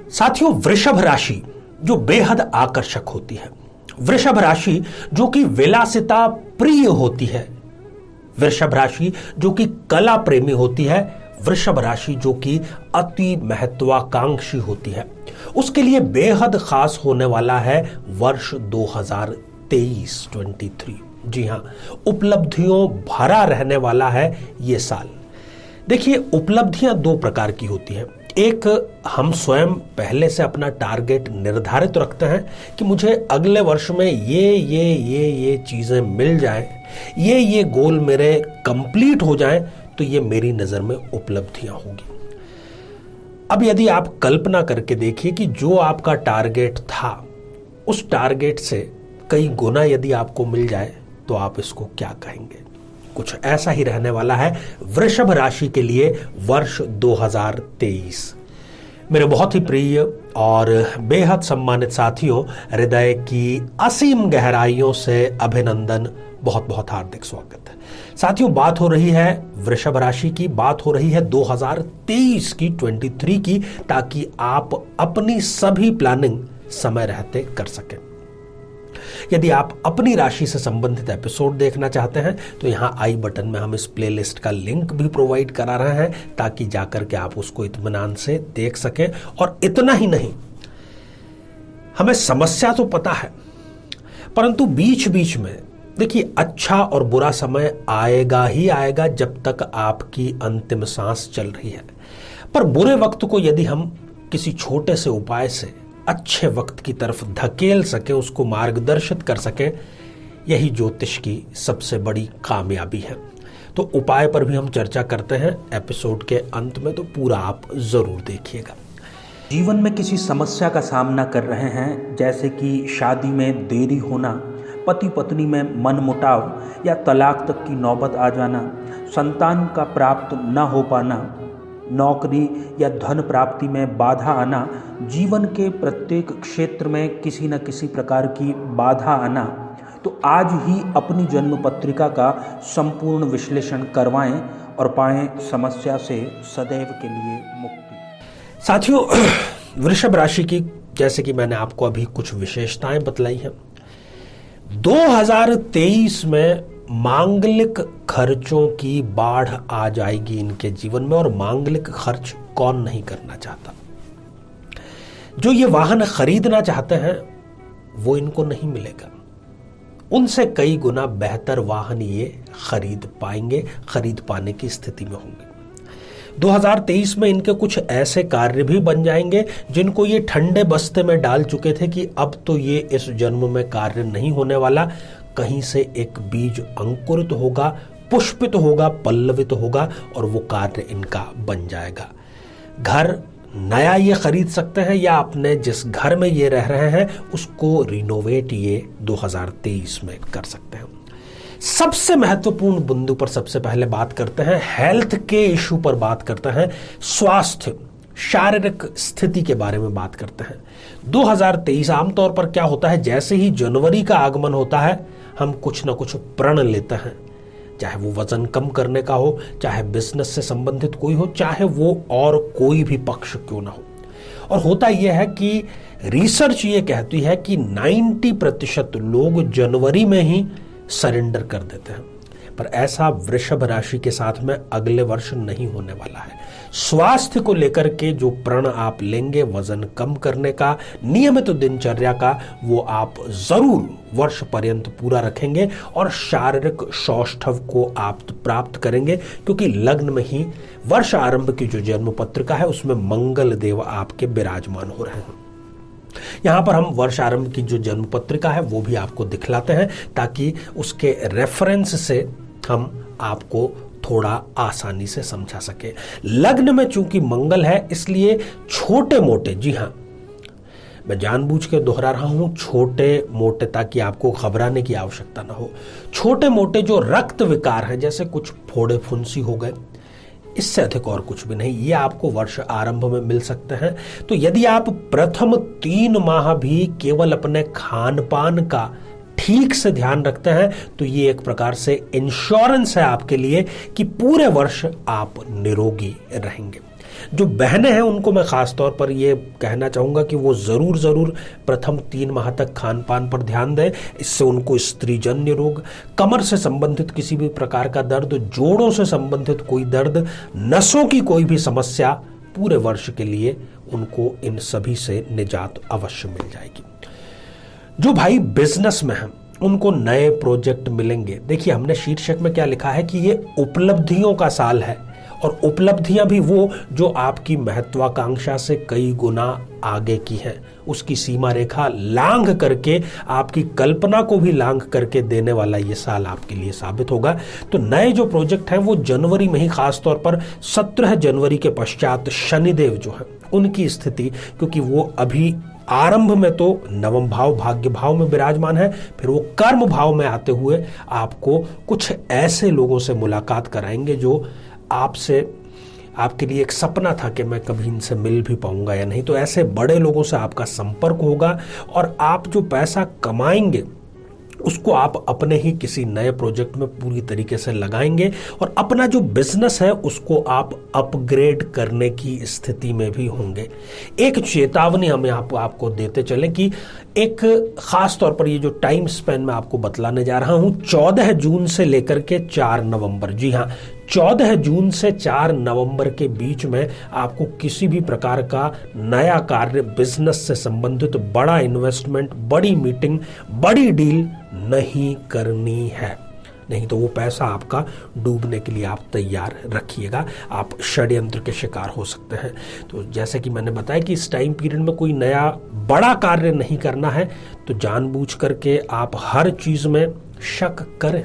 साथियों, वृषभ राशि जो बेहद आकर्षक होती है, वृषभ राशि जो कि विलासिता प्रिय होती है, वृषभ राशि जो कि कला प्रेमी होती है, वृषभ राशि जो कि अति महत्वाकांक्षी होती है, उसके लिए बेहद खास होने वाला है वर्ष 2023। जी हां, उपलब्धियों भरा रहने वाला है ये साल। देखिए, उपलब्धियां दो प्रकार की होती है। एक, हम स्वयं पहले से अपना टारगेट निर्धारित रखते हैं कि मुझे अगले वर्ष में ये चीजें मिल जाएं, ये गोल मेरे कंप्लीट हो जाएं, तो ये मेरी नजर में उपलब्धियां होगी। अब यदि आप कल्पना करके देखिए कि जो आपका टारगेट था, उस टारगेट से कई गुना यदि आपको मिल जाए, तो आप इसको क्या कहेंगे? कुछ ऐसा ही रहने वाला है वृषभ राशि के लिए वर्ष 2023। मेरे बहुत ही प्रिय और बेहद सम्मानित साथियों, हृदय की असीम गहराइयों से अभिनंदन, बहुत बहुत हार्दिक स्वागत है। साथियों, बात हो रही है वृषभ राशि की, बात हो रही है 2023 की, 23 की, ताकि आप अपनी सभी प्लानिंग समय रहते कर सकें। यदि आप अपनी राशि से संबंधित एपिसोड देखना चाहते हैं तो यहां आई बटन में हम इस प्लेलिस्ट का लिंक भी प्रोवाइड करा रहे हैं, ताकि जाकर के आप उसको इत्मीनान से देख सकें। और इतना ही नहीं, हमें समस्या तो पता है, परंतु बीच बीच में देखिए, अच्छा और बुरा समय आएगा ही आएगा जब तक आपकी अंतिम सांस चल रही है। पर बुरे वक्त को यदि हम किसी छोटे से उपाय से अच्छे वक्त की तरफ धकेल सके, उसको मार्गदर्शित कर सके, यही ज्योतिष की सबसे बड़ी कामयाबी है। तो उपाय पर भी हम चर्चा करते हैं एपिसोड के अंत में, तो पूरा आप जरूर देखिएगा। जीवन में किसी समस्या का सामना कर रहे हैं, जैसे कि शादी में देरी होना, पति पत्नी में मनमुटाव या तलाक तक की नौबत आ जाना, संतान का प्राप्त न हो पाना, नौकरी या धन प्राप्ति में बाधा आना, जीवन के प्रत्येक क्षेत्र में किसी न किसी प्रकार की बाधा आना, तो आज ही अपनी जन्म पत्रिका का संपूर्ण विश्लेषण करवाएं और पाएं समस्या से सदैव के लिए मुक्ति। साथियों, वृषभ राशि की, जैसे कि मैंने आपको अभी कुछ विशेषताएं बतलाई हैं, 2023 में मांगलिक खर्चों की बाढ़ आ जाएगी इनके जीवन में। और मांगलिक खर्च कौन नहीं करना चाहता? जो ये वाहन खरीदना चाहते हैं वो इनको नहीं मिलेगा, उनसे कई गुना बेहतर वाहन ये खरीद पाएंगे, खरीद पाने की स्थिति में होंगे। 2023 में इनके कुछ ऐसे कार्य भी बन जाएंगे जिनको ये ठंडे बस्ते में डाल चुके थे कि अब तो ये इस जन्म में कार्य नहीं होने वाला। कहीं से एक बीज अंकुरित होगा, पुष्पित होगा, पल्लवित होगा और वो कार्य इनका बन जाएगा। घर नया ये खरीद सकते हैं या अपने जिस घर में ये रह रहे हैं उसको रिनोवेट ये 2023 में कर सकते हैं। सबसे महत्वपूर्ण बिंदु पर सबसे पहले बात करते हैं, हेल्थ के इशू पर बात करते हैं, स्वास्थ्य, शारीरिक स्थिति के बारे में बात करते हैं। 2023 आमतौर पर क्या होता है, जैसे ही जनवरी का आगमन होता है हम कुछ ना कुछ प्रण लेते हैं, चाहे वो वजन कम करने का हो, चाहे बिजनेस से संबंधित कोई हो, चाहे वो और कोई भी पक्ष क्यों ना हो। और होता यह है कि रिसर्च ये कहती है कि 90% लोग जनवरी में ही सरेंडर कर देते हैं। पर ऐसा वृषभ राशि के साथ में अगले वर्ष नहीं होने वाला है। स्वास्थ्य को लेकर के जो प्रण आप लेंगे, वजन कम करने का, नियमित दिनचर्या का, वो आप जरूर वर्ष पर्यंत पूरा रखेंगे और शारीरिक सौष्ठव को आप प्राप्त करेंगे, क्योंकि लग्न में ही वर्ष आरंभ की जो जन्म पत्रिका है उसमें मंगल देव आपके विराजमान हो रहे हैं। यहां पर हम वर्ष आरंभ की जो जन्म पत्रिका है वो भी आपको दिखलाते हैं, ताकि उसके रेफरेंस से हम आपको थोड़ा आसानी से समझा सके। लग्न में चूंकि मंगल है, इसलिए छोटे मोटे, जी हां, मैं जानबूझ के दोहरा रहा हूं, छोटे मोटे, ताकि आपको घबराने की आवश्यकता ना हो। छोटे मोटे जो रक्त विकार हैं, जैसे कुछ फोड़े फुंसी हो गए, इससे अधिक और कुछ भी नहीं, ये आपको वर्ष आरंभ में मिल सकते हैं। तो यदि आप प्रथम 3 माह भी केवल अपने खान पान का ठीक से ध्यान रखते हैं तो ये एक प्रकार से इंश्योरेंस है आपके लिए कि पूरे वर्ष आप निरोगी रहेंगे। जो बहनें हैं उनको मैं खास तौर पर ये कहना चाहूँगा कि वो ज़रूर प्रथम 3 माह तक खान पान पर ध्यान दें। इससे उनको स्त्रीजन्य रोग, कमर से संबंधित किसी भी प्रकार का दर्द, जोड़ों से संबंधित कोई दर्द, नसों की कोई भी समस्या पूरे वर्ष के लिए उनको इन सभी से निजात अवश्य मिल जाएगी। जो भाई बिजनेस में हैं उनको नए प्रोजेक्ट मिलेंगे। देखिए, हमने शीर्षक में क्या लिखा है कि ये उपलब्धियों का साल है, और उपलब्धियां भी वो जो आपकी महत्वाकांक्षा से कई गुना आगे की हैं, उसकी सीमा रेखा लांघ करके, आपकी कल्पना को भी लांघ करके देने वाला ये साल आपके लिए साबित होगा। तो नए जो प्रोजेक्ट हैं वो जनवरी में ही, खासतौर पर 17 जनवरी के पश्चात शनिदेव जो है उनकी स्थिति, क्योंकि वो अभी आरंभ में तो नवम भाव भाग्य भाव में विराजमान है, फिर वो कर्म भाव में आते हुए आपको कुछ ऐसे लोगों से मुलाकात कराएंगे जो आपसे, आपके लिए एक सपना था कि मैं कभी इनसे मिल भी पाऊंगा या नहीं। तो ऐसे बड़े लोगों से आपका संपर्क होगा, और आप जो पैसा कमाएंगे उसको आप अपने ही किसी नए प्रोजेक्ट में पूरी तरीके से लगाएंगे, और अपना जो बिजनेस है उसको आप अपग्रेड करने की स्थिति में भी होंगे। एक चेतावनी हमें आपको देते चलें कि एक खास तौर पर ये जो टाइम स्पेन मैं आपको बतलाने जा रहा हूं, 14 जून से लेकर के 4 नवंबर, जी हां, 14 जून से 4 नवंबर के बीच में आपको किसी भी प्रकार का नया कार्य, बिजनेस से संबंधित बड़ा इन्वेस्टमेंट, बड़ी मीटिंग, बड़ी डील नहीं करनी है। नहीं तो वो पैसा आपका डूबने के लिए आप तैयार रखिएगा, आप षड्यंत्र के शिकार हो सकते हैं। तो जैसे कि मैंने बताया कि इस टाइम पीरियड में कोई नया बड़ा कार्य नहीं करना है, तो जानबूझ करके आप हर चीज में शक करें।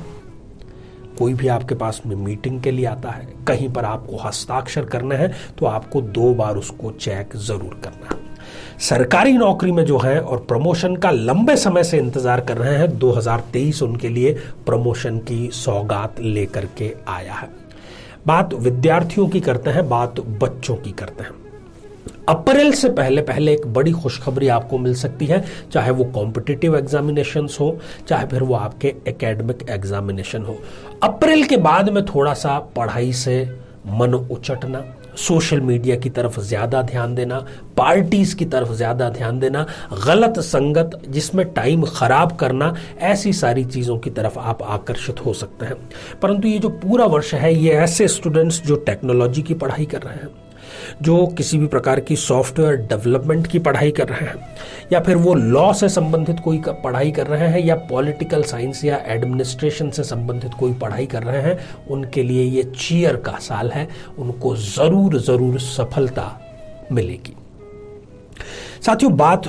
कोई भी आपके पास में मीटिंग के लिए आता है, कहीं पर आपको हस्ताक्षर करना है, तो आपको 2 बार उसको चेक जरूर करना है। सरकारी नौकरी में जो है और प्रमोशन का लंबे समय से इंतजार कर रहे हैं, 2023 उनके लिए प्रमोशन की सौगात लेकर के आया है। बात विद्यार्थियों की करते हैं, बात बच्चों की करते हैं। अप्रैल से पहले एक बड़ी खुशखबरी आपको मिल सकती है, चाहे वो कॉम्पिटिटिव एग्जामिनेशंस हो, चाहे फिर वो आपके एकेडमिक एग्जामिनेशन हो। अप्रैल के बाद में थोड़ा सा पढ़ाई से मन उचटना, सोशल मीडिया की तरफ ज्यादा ध्यान देना, पार्टीज की तरफ ज्यादा ध्यान देना, गलत संगत जिसमें टाइम खराब करना, ऐसी सारी चीजों की तरफ आप आकर्षित हो सकते हैं। परंतु ये जो पूरा वर्ष है, ये ऐसे स्टूडेंट्स जो टेक्नोलॉजी की पढ़ाई कर रहे हैं, जो किसी भी प्रकार की सॉफ्टवेयर डेवलपमेंट की पढ़ाई कर रहे हैं, या फिर वो लॉ से संबंधित कोई पढ़ाई कर रहे हैं, या पॉलिटिकल साइंस या एडमिनिस्ट्रेशन से संबंधित कोई पढ़ाई कर रहे हैं, उनके लिए ये चीयर का साल है। उनको जरूर सफलता मिलेगी। साथियों, बात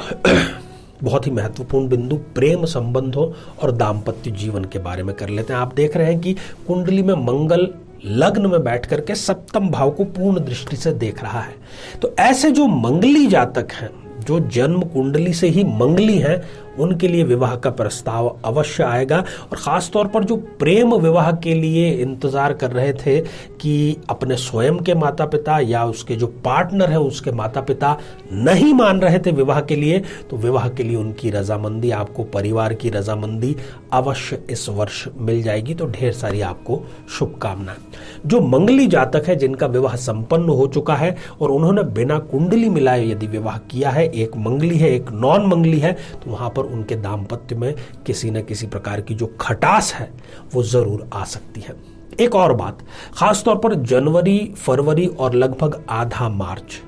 बहुत ही महत्वपूर्ण बिंदु प्रेम संबंधों और दाम्पत्य जीवन के बारे में कर लेते हैं। आप देख रहे हैं कि कुंडली में मंगल लग्न में बैठ करके 7वें भाव को पूर्ण दृष्टि से देख रहा है। तो ऐसे जो मंगली जातक हैं, जो जन्म कुंडली से ही मंगली हैं, उनके लिए विवाह का प्रस्ताव अवश्य आएगा। और खास तौर पर जो प्रेम विवाह के लिए इंतजार कर रहे थे कि अपने स्वयं के माता पिता या उसके जो पार्टनर है उसके माता पिता नहीं मान रहे थे विवाह के लिए, तो विवाह के लिए उनकी रजामंदी, आपको परिवार की रजामंदी अवश्य इस वर्ष मिल जाएगी। तो ढेर सारी आपको शुभकामनाएं। जो मंगली जातक है, जिनका विवाह संपन्न हो चुका है और उन्होंने बिना कुंडली मिलाए यदि विवाह किया है, एक मंगली है एक नॉन मंगली है, तो वहां पर उनके दाम्पत्य में किसी न किसी प्रकार की जो खटास है वो जरूर आ सकती है। एक और बात, खासतौर पर जनवरी, फरवरी और लगभग आधा मार्च,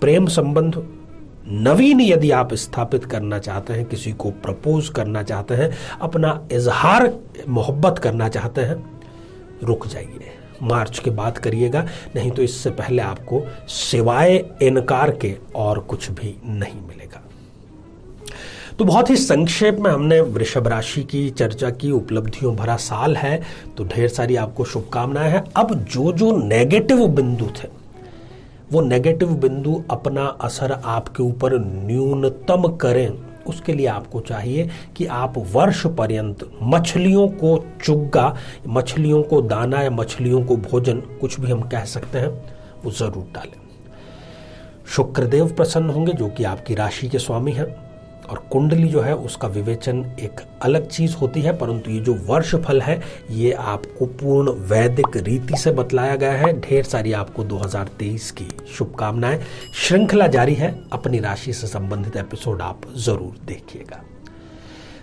प्रेम संबंध नवीन यदि आप स्थापित करना चाहते हैं, किसी को प्रपोज करना चाहते हैं, अपना इजहार मोहब्बत करना चाहते हैं, रुक जाइए, मार्च के बाद करिएगा। नहीं तो इससे पहले आपको सिवाय इनकार के और कुछ भी नहीं मिलेगा। तो बहुत ही संक्षेप में हमने वृषभ राशि की चर्चा की। उपलब्धियों भरा साल है, तो ढेर सारी आपको शुभकामनाएं हैं। अब जो नेगेटिव बिंदु थे, वो नेगेटिव बिंदु अपना असर आपके ऊपर न्यूनतम करें, उसके लिए आपको चाहिए कि आप वर्ष पर्यंत मछलियों को चुग्गा, मछलियों को दाना या मछलियों को भोजन, कुछ भी हम कह सकते हैं, वो जरूर डालें। शुक्रदेव प्रसन्न होंगे, जो कि आपकी राशि के स्वामी हैं, और कुंडली जो है उसका विवेचन एक अलग चीज होती है, परंतु ये जो वर्ष फल है ये आपको पूर्ण वैदिक रीति से बतलाया गया है। ढेर सारी आपको 2023 की शुभकामनाएं। श्रृंखला जारी है, अपनी राशि से संबंधित एपिसोड आप जरूर देखिएगा।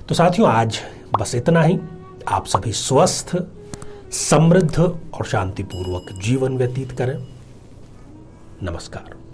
तो साथियों, आज बस इतना ही। आप सभी स्वस्थ, समृद्ध और शांतिपूर्वक जीवन व्यतीत करें। नमस्कार।